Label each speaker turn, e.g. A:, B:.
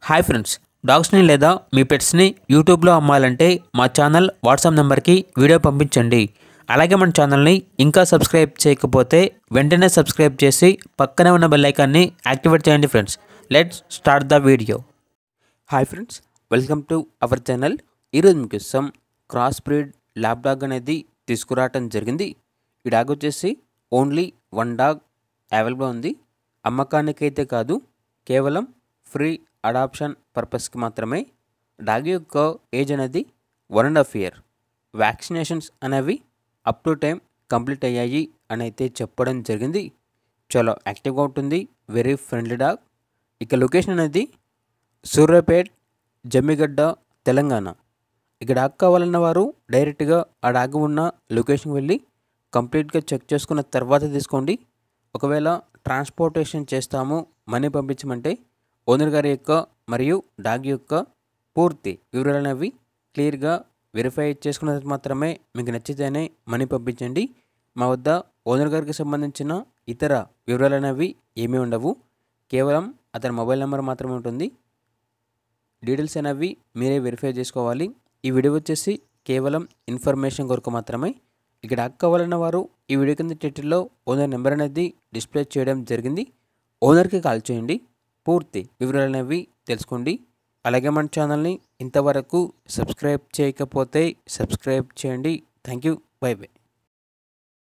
A: Hi friends, డాగ్స్ని లేదా మీ పెట్స్ని యూట్యూబ్లో అమ్మాలంటే మా ఛానల్ వాట్సాప్ నెంబర్కి వీడియో పంపించండి. అలాగే మన ఛానల్ని ఇంకా సబ్స్క్రైబ్ చేయకపోతే వెంటనే సబ్స్క్రైబ్ చేసి పక్కనే ఉన్న బెల్ ఐకాన్ని యాక్టివేట్ చేయండి friends. Let's start the video. Hi friends, welcome to our channel. ఈరోజు మీకు ఇస్తాం క్రాస్ బ్రీడ్ ల్యాబ్ డాగ్ అనేది తీసుకురావటం జరిగింది. ఈ డాగ్ వచ్చేసి ఓన్లీ వన్ డాగ్ అవైలబుల్ ఉంది. అమ్మకానికైతే కాదు, కేవలం ఫ్రీ అడాప్షన్ పర్పస్కి మాత్రమే. డాగ్ యొక్క ఏజ్ అనేది 1.5 year. వ్యాక్సినేషన్స్ అనేవి అప్ టు టైం కంప్లీట్ అయ్యాయి అని అయితే చెప్పడం జరిగింది. చాలా యాక్టివ్గా ఉంటుంది, వెరీ ఫ్రెండ్లీ డాగ్. ఇక లొకేషన్ అనేది సూర్యాపేట్, జమ్మిగడ్డ, తెలంగాణ. ఇక డాగ్ కావాలన్న వారు డైరెక్ట్గా ఆ డాగ్ ఉన్న లొకేషన్కి వెళ్ళి కంప్లీట్గా చెక్ చేసుకున్న తర్వాత తీసుకోండి. ఒకవేళ ట్రాన్స్పోర్టేషన్ చేస్తాము, మనీ పంపించమంటే ఓనర్ గారి యొక్క మరియు డాగ్ యొక్క పూర్తి వివరాలు అనేవి క్లియర్గా వెరిఫై చేసుకున్న తర్వాత మాత్రమే మీకు నచ్చితేనే మనీ పంపించండి. మా వద్ద ఓనర్ గారికి సంబంధించిన ఇతర వివరాలు అనేవి ఏమీ ఉండవు. కేవలం అతని మొబైల్ నెంబర్ మాత్రమే ఉంటుంది. డీటెయిల్స్ అనేవి మీరే వెరిఫై చేసుకోవాలి. ఈ వీడియో వచ్చేసి కేవలం ఇన్ఫర్మేషన్ కొరకు మాత్రమే. ఇక్కడ డాగ్ కావాలన్న వారు ఈ వీడియో కింద టైటిల్లో ఓనర్ నెంబర్ అనేది డిస్ప్లే చేయడం జరిగింది. ఓనర్కి కాల్ చేయండి, పూర్తి వివరాలు అనేవి తెలుసుకోండి. అలాగే మన ఛానల్ని ఇంతవరకు సబ్స్క్రైబ్ చేయకపోతే సబ్స్క్రైబ్ చేయండి. Thank you, by by.